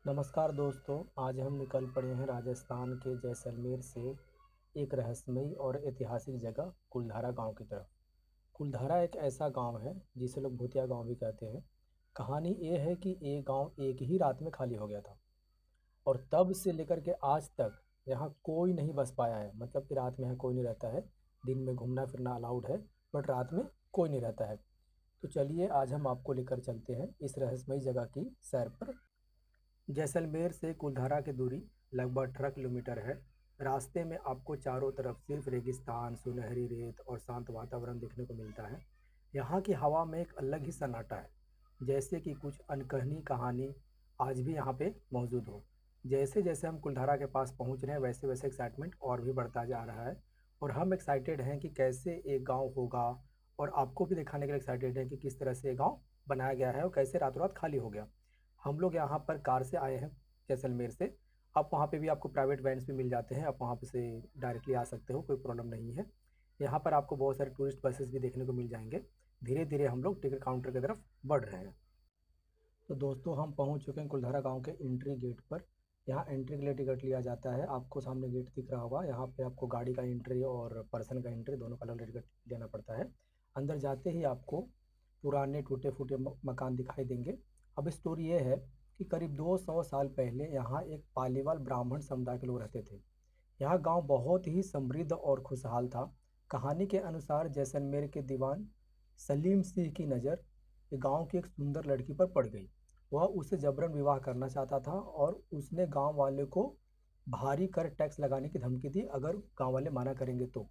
नमस्कार दोस्तों। आज हम निकल पड़े हैं राजस्थान के जैसलमेर से एक रहस्यमयी और ऐतिहासिक जगह कुलधारा गांव की तरफ। कुलधारा एक ऐसा गांव है जिसे लोग भूतिया गांव भी कहते हैं। कहानी ये है कि ये गांव एक ही रात में खाली हो गया था और तब से लेकर के आज तक यहाँ कोई नहीं बस पाया है। मतलब कि रात में यहाँ कोई नहीं रहता है। दिन में घूमना फिरना अलाउड है, बट रात में कोई नहीं रहता है। तो चलिए आज हम आपको लेकर चलते हैं इस रहस्यमयी जगह की सैर पर। जैसलमेर से कुलधारा की दूरी लगभग 18 किलोमीटर है। रास्ते में आपको चारों तरफ सिर्फ रेगिस्तान, सुनहरी रेत और शांत वातावरण देखने को मिलता है। यहाँ की हवा में एक अलग ही सन्नाटा है, जैसे कि कुछ अनकही कहानी आज भी यहाँ पे मौजूद हो। जैसे जैसे हम कुलधारा के पास पहुँच रहे हैं वैसे वैसे एक्साइटमेंट और भी बढ़ता जा रहा है। और हम एक्साइटेड हैं कि कैसे एक गांव होगा, और आपको भी दिखाने के लिए एक्साइटेड हैं कि किस तरह से ये गांव बनाया गया है और कैसे रातों रात खाली हो गया। हम लोग यहाँ पर कार से आए हैं जैसलमेर से। आप वहाँ पे भी आपको प्राइवेट वैन्स भी मिल जाते हैं, आप वहाँ पे से डायरेक्टली आ सकते हो, कोई प्रॉब्लम नहीं है। यहाँ पर आपको बहुत सारे टूरिस्ट बसेस भी देखने को मिल जाएंगे। धीरे धीरे हम लोग टिकट काउंटर की तरफ बढ़ रहे हैं। तो दोस्तों हम पहुँच चुके हैं कुलधारा गांव के एंट्री गेट पर। यहाँ एंट्री के लिए टिकट लिया जाता है। आपको सामने गेट दिख रहा होगा, यहाँ पे आपको गाड़ी का एंट्री और पर्सन का एंट्री दोनों का अलग टिकट देना पड़ता है। अंदर जाते ही आपको पुराने टूटे फूटे मकान दिखाई देंगे। अब स्टोरी ये है कि करीब 200 साल पहले यहाँ एक पालीवाल ब्राह्मण समुदाय के लोग रहते थे। यह गांव बहुत ही समृद्ध और खुशहाल था। कहानी के अनुसार जैसलमेर के दीवान सलीम सिंह की नज़र गांव की एक सुंदर लड़की पर पड़ गई। वह उससे जबरन विवाह करना चाहता था और उसने गांव वाले को भारी कर टैक्स लगाने की धमकी दी अगर गांव वाले मना करेंगे तो।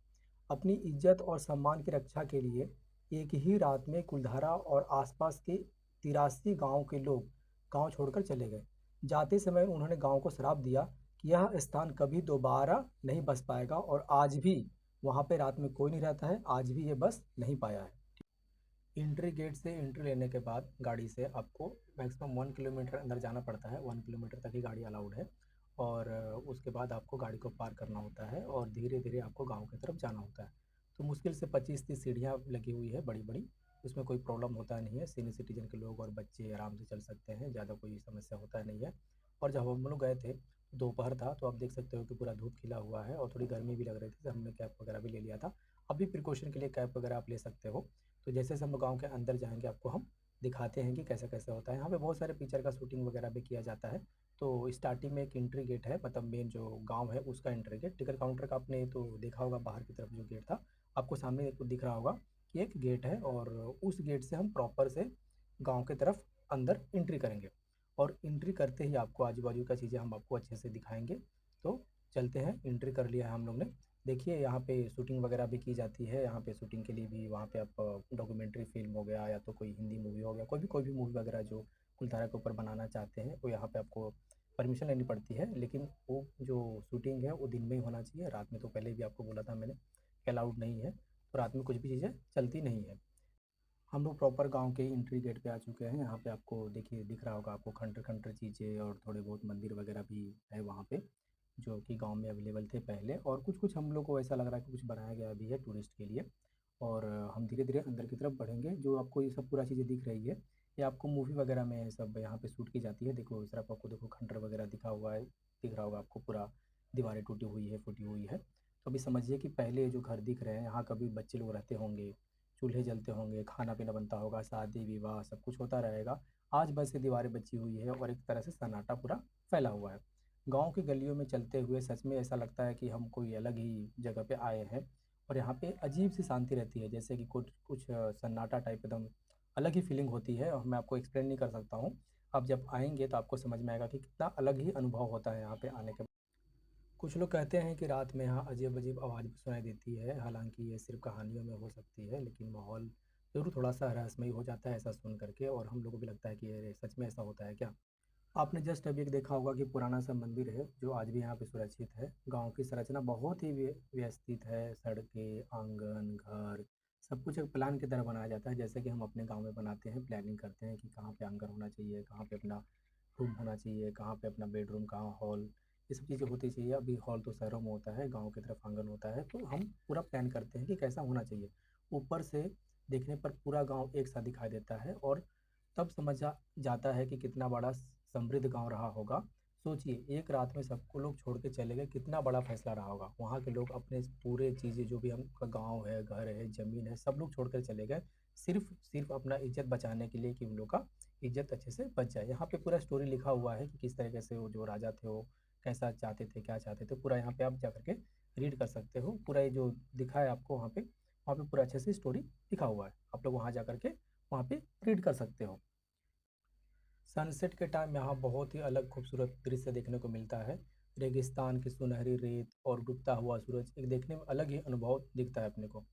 अपनी इज्जत और सम्मान की रक्षा के लिए एक ही रात में कुलधारा और आसपास के 83 गांव के लोग गांव छोड़कर चले गए। जाते समय उन्होंने गांव को श्राप दिया कि यह स्थान कभी दोबारा नहीं बस पाएगा, और आज भी वहां पे रात में कोई नहीं रहता है, आज भी ये बस नहीं पाया है। एंट्री गेट से एंट्री लेने के बाद गाड़ी से आपको मैक्सिमम 1 किलोमीटर अंदर जाना पड़ता है। 1 किलोमीटर तक ही गाड़ी अलाउड है। और उसके बाद आपको गाड़ी को पार करना होता है और धीरे धीरे आपको गांव की तरफ जाना होता है। तो मुश्किल से 25-30 सीढ़ियाँ लगी हुई है बड़ी बड़ी। उसमें कोई प्रॉब्लम होता नहीं है, सीनियर सिटीजन के लोग और बच्चे आराम से चल सकते हैं, ज़्यादा कोई समस्या होता नहीं है। और जब हम लोग गए थे दोपहर था, तो आप देख सकते हो कि पूरा धूप खिला हुआ है और थोड़ी गर्मी भी लग रही थी, तो हमने कैप वगैरह भी ले लिया था। अभी प्रिकॉशन के लिए कैप वगैरह आप ले सकते हो। तो जैसे जैसे हम गाँव के अंदर जाएंगे आपको हम दिखाते हैं कि कैसे कैसे होता है। यहाँ पे बहुत सारे पिक्चर का शूटिंग वगैरह भी किया जाता है। तो स्टार्टिंग में एक एंट्री गेट है, मतलब मेन जो गांव है उसका एंट्री गेट। टिकट काउंटर का आपने तो देखा होगा, बाहर की तरफ जो गेट था आपको सामने एक दिख रहा होगा कि एक गेट है, और उस गेट से हम प्रॉपर से गांव की तरफ अंदर एंट्री करेंगे। और एंट्री करते ही आपको आजू बाजू का चीज़ें हम आपको अच्छे से दिखाएंगे। तो चलते हैं, एंट्री कर लिया है हम लोग ने। देखिए यहाँ पे शूटिंग वगैरह भी की जाती है। यहाँ पे शूटिंग के लिए भी वहाँ पे आप डॉक्यूमेंट्री फिल्म हो गया या तो कोई हिंदी मूवी हो गया, कोई भी मूवी वगैरह जो कुलधारा के ऊपर बनाना चाहते हैं, वो यहाँ पे आपको परमिशन लेनी पड़ती है। लेकिन वो जो शूटिंग है वो दिन में ही होना चाहिए, रात में तो पहले भी आपको बोला था मैंने अलाउड नहीं है। तो रात में कुछ भी चीज़ें चलती नहीं है। हम लोग प्रॉपर गांव के एंट्री गेट पे आ चुके हैं। यहाँ पे आपको देखिए दिख रहा होगा आपको खंडर खंडर चीज़ें और थोड़े बहुत मंदिर वगैरह भी है वहाँ पे, जो कि गांव में अवेलेबल थे पहले, और कुछ कुछ हम लोग को ऐसा लग रहा है कि कुछ बनाया गया भी है टूरिस्ट के लिए। और हम धीरे धीरे अंदर की तरफ बढ़ेंगे। जो आपको ये सब पूरा चीज़ें दिख रही है, ये आपको मूवी वगैरह में सब यहाँ पे शूट की जाती है। देखो इस तरफ आपको देखो खंडर वगैरह दिखा हुआ है, दिख रहा होगा आपको पूरा। दीवारें टूटी हुई है, फूटी हुई है। तो अभी समझिए कि पहले जो घर दिख रहे हैं यहाँ कभी बच्चे लोग रहते होंगे, चूल्हे जलते होंगे, खाना पीना बनता होगा, शादी विवाह सब कुछ होता रहेगा। आज बस ये दीवारें बची हुई है और एक तरह से सन्नाटा पूरा फैला हुआ है। गांव की गलियों में चलते हुए सच में ऐसा लगता है कि हम कोई अलग ही जगह पे आए हैं। और यहाँ पे अजीब सी शांति रहती है, जैसे कि कुछ कुछ सन्नाटा टाइप एकदम अलग ही फीलिंग होती है, और मैं आपको एक्सप्लेन नहीं कर सकता हूँ। आप जब आएंगे तो आपको समझ में आएगा कि कितना अलग ही अनुभव होता है यहाँ पे आने के बाद। कुछ लोग कहते हैं कि रात में यहाँ अजीब अजीब आवाज़ भी सुनाई देती है। हालांकि ये सिर्फ कहानियों में हो सकती है, लेकिन माहौल ज़रूर थोड़ा सा रहस्यमयी हो जाता है ऐसा सुन करके, और हम लोगों को भी लगता है कि अरे सच में ऐसा होता है क्या। आपने जस्ट अभी एक देखा होगा कि पुराना सा मंदिर है जो आज भी यहाँ पे सुरक्षित है। गांव की संरचना बहुत ही व्यवस्थित है। सड़कें, आंगन, घर, सब कुछ एक प्लान की तरह बनाया जाता है, जैसे कि हम अपने गांव में बनाते हैं, प्लानिंग करते हैं कि कहाँ पे आंगन होना चाहिए, कहाँ पे अपना रूम होना चाहिए, कहाँ पे अपना बेडरूम, कहाँ हॉल, ये सब चीज़ें होती चाहिए। अभी हॉल तो शहरों में होता है, गांव की तरफ आंगन होता है। तो हम पूरा प्लान करते हैं कि कैसा होना चाहिए। ऊपर से देखने पर पूरा गांव एक सा दिखाई देता है, और तब समझ जाता है कि कितना बड़ा समृद्ध गांव रहा होगा। सोचिए एक रात में सबको लोग छोड़ के चले गए, कितना बड़ा फैसला रहा होगा। वहाँ के लोग अपने पूरे चीज़ें जो भी हमका गांव है, घर है, ज़मीन है, सब लोग छोड़ कर चले गए, सिर्फ सिर्फ अपना इज्जत बचाने के लिए कि उन लोग का इज्जत अच्छे से बच जाए। यहाँ पे पूरा स्टोरी लिखा हुआ है कि किस तरीके से वो जो राजा थे वो कैसा चाहते थे, क्या चाहते थे, पूरा यहाँ पे आप जा करके रीड कर सकते हो। पूरा ये जो दिखा है आपको वहाँ पे पूरा अच्छे से स्टोरी लिखा हुआ है। आप लोग वहाँ जा करके वहाँ पे रीड कर सकते हो। सनसेट के टाइम यहाँ बहुत ही अलग खूबसूरत दृश्य देखने को मिलता है। रेगिस्तान की सुनहरी रेत और डूबता हुआ सूरज एक देखने में अलग ही अनुभव दिखता है अपने को।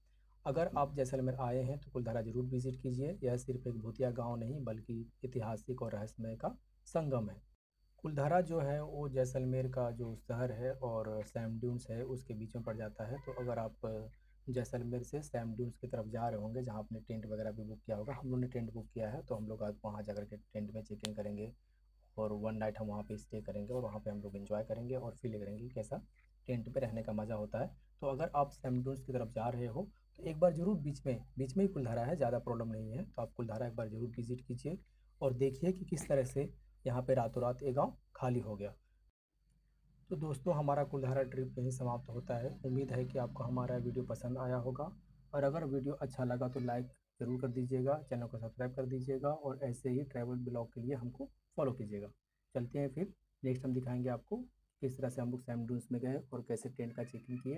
अगर आप जैसलमेर आए हैं तो कुलधारा ज़रूर विजिट कीजिए। यह सिर्फ एक भूतिया गांव नहीं बल्कि ऐतिहासिक और रहस्यमय का संगम है। कुलधारा जो है वो जैसलमेर का जो शहर है और सैम ड्यून्स है उसके बीच में पड़ जाता है। तो अगर आप जैसलमेर से सैम ड्यून्स की तरफ जा रहे होंगे, जहाँ आपने टेंट वगैरह भी बुक किया होगा, हम लोगों ने टेंट बुक किया है, तो हम लोग आज वहाँ जा कर के टेंट में चेक इन करेंगे और वन नाइट हम वहाँ पे स्टे करेंगे और वहाँ पे हम लोग एंजॉय करेंगे और फील करेंगे कि कैसा टेंट पे रहने का मज़ा होता है। तो अगर आप सैम ड्यून्स की तरफ जा रहे हो तो एक बार ज़रूर बीच में ही कुलधारा है, ज़्यादा प्रॉब्लम नहीं है। तो आप कुलधारा एक बार ज़रूर विजिट कीजिए और देखिए कि किस तरह से यहाँ पे रातों रात ये गाँव खाली हो गया। तो दोस्तों हमारा कुल्हारा ट्रिप यहीं समाप्त होता है। उम्मीद है कि आपको हमारा वीडियो पसंद आया होगा, और अगर वीडियो अच्छा लगा तो लाइक ज़रूर कर दीजिएगा, चैनल को सब्सक्राइब कर दीजिएगा और ऐसे ही ट्रैवल ब्लॉग के लिए हमको फॉलो कीजिएगा। चलते हैं फिर, नेक्स्ट हम दिखाएंगे आपको किस तरह से हम लोग सैम डून्स में गए और कैसे टेंट का चेकिंग किए।